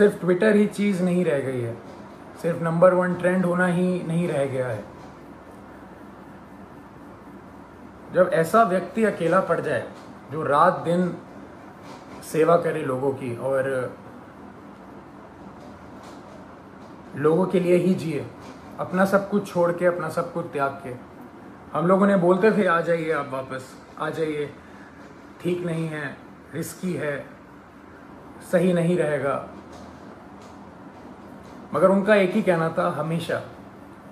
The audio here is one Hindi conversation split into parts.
सिर्फ ट्विटर ही चीज़ नहीं रह गई है, सिर्फ नंबर 1 ट्रेंड होना ही नहीं रह गया है। जब ऐसा व्यक्ति अकेला पड़ जाए जो रात दिन सेवा करे लोगों की और लोगों के लिए ही जिए, अपना सब कुछ छोड़ के, अपना सब कुछ त्याग के। हम लोगों ने बोलते थे आ जाइए, आप वापस आ जाइए, ठीक नहीं है, रिस्की है, सही नहीं रहेगा। मगर उनका एक ही कहना था हमेशा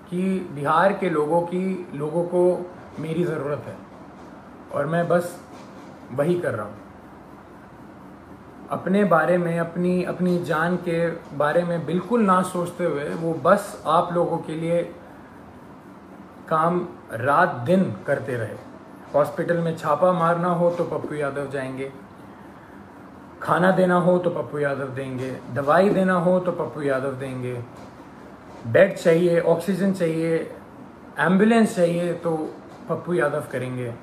कि बिहार के लोगों को मेरी ज़रूरत है और मैं बस वही कर रहा हूँ। अपने बारे में, अपनी जान के बारे में बिल्कुल ना सोचते हुए वो बस आप लोगों के लिए काम रात दिन करते रहे। हॉस्पिटल में छापा मारना हो तो पप्पू यादव जाएंगे, खाना देना हो तो पप्पू यादव देंगे, दवाई देना हो तो पप्पू यादव देंगे, बेड चाहिए, ऑक्सीजन चाहिए, एम्बुलेंस चाहिए तो पप्पू यादव करेंगे।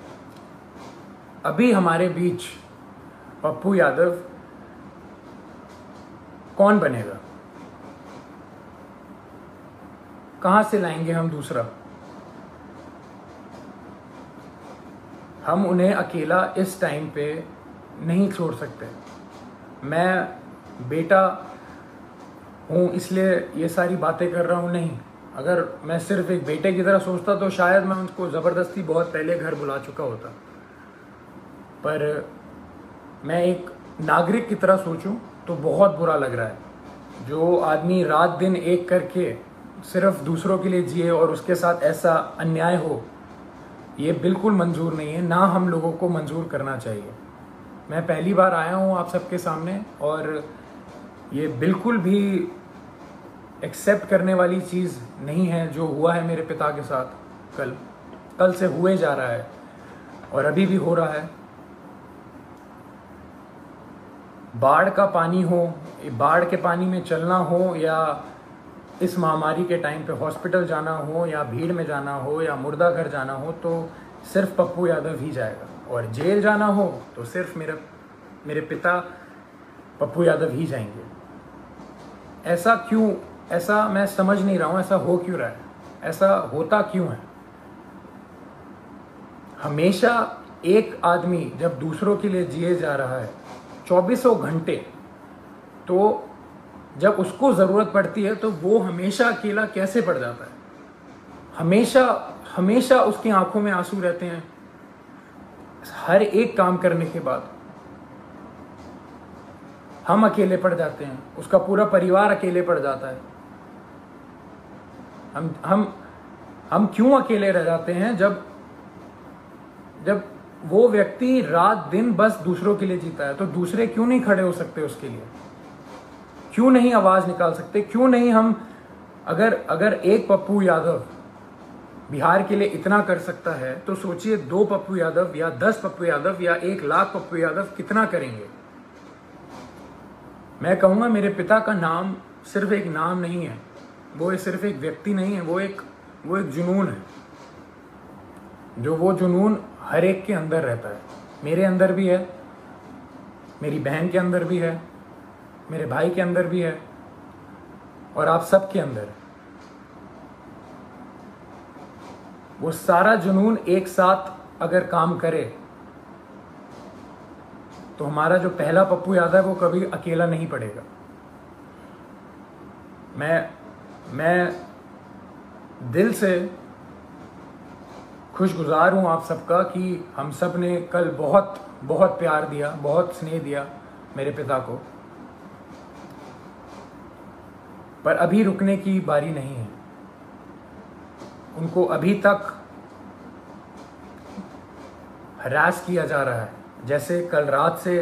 अभी हमारे बीच पप्पू यादव कौन बनेगा? कहां से लाएंगे हम दूसरा? हम उन्हें अकेला इस टाइम पे नहीं छोड़ सकते। मैं बेटा हूँ इसलिए ये सारी बातें कर रहा हूँ, नहीं। अगर मैं सिर्फ एक बेटे की तरह सोचता तो शायद मैं उनको ज़बरदस्ती बहुत पहले घर बुला चुका होता, पर मैं एक नागरिक की तरह सोचूं तो बहुत बुरा लग रहा है। जो आदमी रात दिन एक करके सिर्फ दूसरों के लिए जिए और उसके साथ ऐसा अन्याय हो, ये बिल्कुल मंजूर नहीं है, ना हम लोगों को मंजूर करना चाहिए। मैं पहली बार आया हूँ आप सबके सामने और ये बिल्कुल भी एक्सेप्ट करने वाली चीज़ नहीं है जो हुआ है मेरे पिता के साथ। कल से हुए जा रहा है और अभी भी हो रहा है। बाढ़ का पानी हो, बाढ़ के पानी में चलना हो, या इस महामारी के टाइम पे हॉस्पिटल जाना हो, या भीड़ में जाना हो, या मुर्दा घर जाना हो, तो सिर्फ पप्पू यादव ही जाएगा। और जेल जाना हो तो सिर्फ मेरे पिता पप्पू यादव ही जाएंगे। ऐसा क्यों? ऐसा मैं समझ नहीं रहा हूँ, ऐसा हो क्यों रहा है? ऐसा होता क्यों है? हमेशा एक आदमी जब दूसरों के लिए जिए जा रहा है 24 घंटे, तो जब उसको ज़रूरत पड़ती है तो वो हमेशा अकेला कैसे पड़ जाता है? हमेशा उसकी आंखों में आंसू रहते हैं हर एक काम करने के बाद। हम अकेले पड़ जाते हैं, उसका पूरा परिवार अकेले पड़ जाता है। हम क्यों अकेले रह जाते हैं जब वो व्यक्ति रात दिन बस दूसरों के लिए जीता है? तो दूसरे क्यों नहीं खड़े हो सकते उसके लिए? क्यों नहीं आवाज निकाल सकते? क्यों नहीं हम अगर एक पप्पू यादव बिहार के लिए इतना कर सकता है तो सोचिए 2 पप्पू यादव या 10 पप्पू यादव या 1 लाख पप्पू यादव कितना करेंगे। मैं कहूँगा मेरे पिता का नाम सिर्फ एक नाम नहीं है, वो सिर्फ एक व्यक्ति नहीं है, वो एक जुनून है। वो जुनून हर एक के अंदर रहता है। मेरे अंदर भी है, मेरी बहन के अंदर भी है, मेरे भाई के अंदर भी है, और आप सब के अंदर है। वो सारा जुनून एक साथ अगर काम करे तो हमारा जो पहला पप्पू यादव है वो कभी अकेला नहीं पड़ेगा। मैं दिल से खुशगुजार हूँ आप सबका कि हम सब ने कल बहुत बहुत प्यार दिया, बहुत स्नेह दिया मेरे पिता को, पर अभी रुकने की बारी नहीं है। उनको अभी तक हरास किया जा रहा है। जैसे कल रात से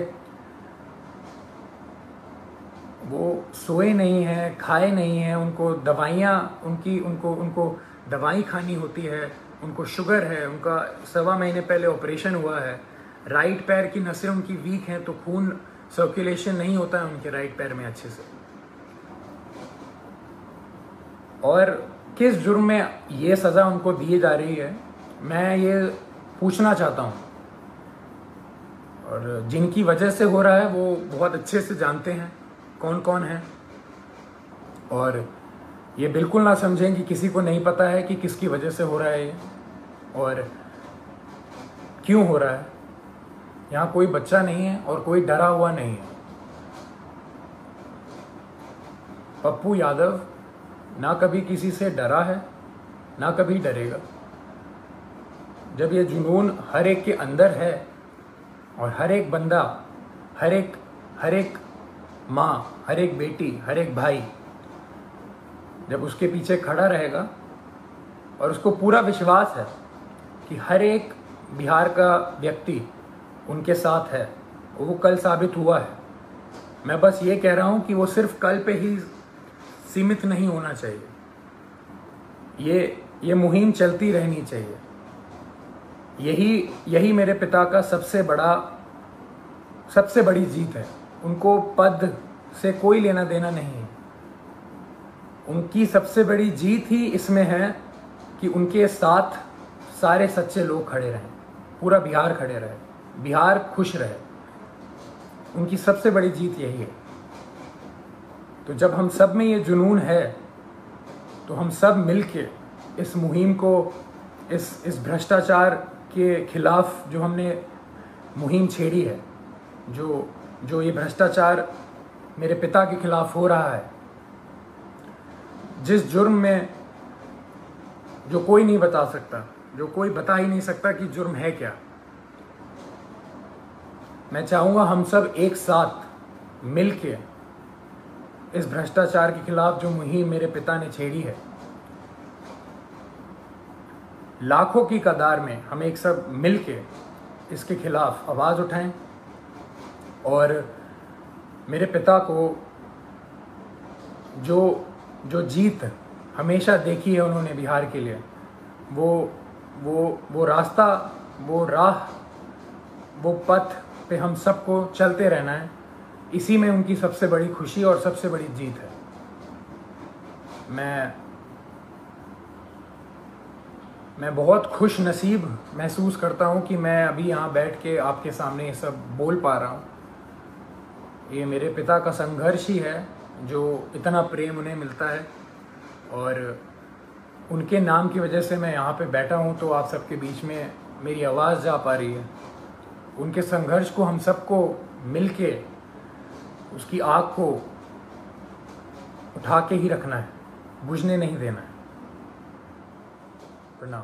वो सोए नहीं हैं, खाए नहीं हैं, उनको दवाइयाँ उनको दवाई खानी होती है, उनको शुगर है, उनका 1.25 महीने पहले ऑपरेशन हुआ है, राइट पैर की नसें उनकी वीक हैं तो खून सर्कुलेशन नहीं होता है उनके राइट पैर में अच्छे से। और किस जुर्म में ये सज़ा उनको दी जा रही है, मैं ये पूछना चाहता हूँ। और जिनकी वजह से हो रहा है वो बहुत अच्छे से जानते हैं कौन कौन है। और ये बिल्कुल ना समझें कि किसी को नहीं पता है कि किसकी वजह से हो रहा है ये और क्यों हो रहा है। यहाँ कोई बच्चा नहीं है और कोई डरा हुआ नहीं है। पप्पू यादव ना कभी किसी से डरा है, ना कभी डरेगा। जब ये जुनून हर एक के अंदर है और हर एक बंदा, हर एक माँ, हर एक बेटी, हर एक भाई जब उसके पीछे खड़ा रहेगा और उसको पूरा विश्वास है कि हर एक बिहार का व्यक्ति उनके साथ है, वो कल साबित हुआ है। मैं बस ये कह रहा हूँ कि वो सिर्फ कल पे ही सीमित नहीं होना चाहिए, ये मुहिम चलती रहनी चाहिए। यही मेरे पिता का सबसे बड़ी जीत है। उनको पद से कोई लेना देना नहीं है। उनकी सबसे बड़ी जीत ही इसमें है कि उनके साथ सारे सच्चे लोग खड़े रहें, पूरा बिहार खड़े रहे, बिहार खुश रहे। उनकी सबसे बड़ी जीत यही है। तो जब हम सब में ये जुनून है तो हम सब मिलके इस मुहिम को, इस भ्रष्टाचार के खिलाफ जो हमने मुहिम छेड़ी है, जो ये भ्रष्टाचार मेरे पिता के खिलाफ हो रहा है, जिस जुर्म में जो कोई नहीं बता सकता, जो कोई बता ही नहीं सकता कि जुर्म है क्या। मैं चाहूँगा हम सब एक साथ मिलके इस भ्रष्टाचार के खिलाफ जो मुहिम मेरे पिता ने छेड़ी है, लाखों की कतार में हम एक सब मिलके इसके खिलाफ आवाज़ उठाएं और मेरे पिता को जो जीत हमेशा देखी है उन्होंने बिहार के लिए, वो रास्ता, वो राह, वो पथ पे हम सबको चलते रहना है। इसी में उनकी सबसे बड़ी खुशी और सबसे बड़ी जीत है। मैं बहुत खुश नसीब महसूस करता हूँ कि मैं अभी यहाँ बैठ के आपके सामने ये सब बोल पा रहा हूँ। ये मेरे पिता का संघर्ष ही है जो इतना प्रेम उन्हें मिलता है और उनके नाम की वजह से मैं यहाँ पे बैठा हूँ तो आप सबके बीच में मेरी आवाज़ जा पा रही है। उनके संघर्ष को हम सबको मिलके उसकी आग को उठा के ही रखना है, बुझने नहीं देना है। प्रणाम।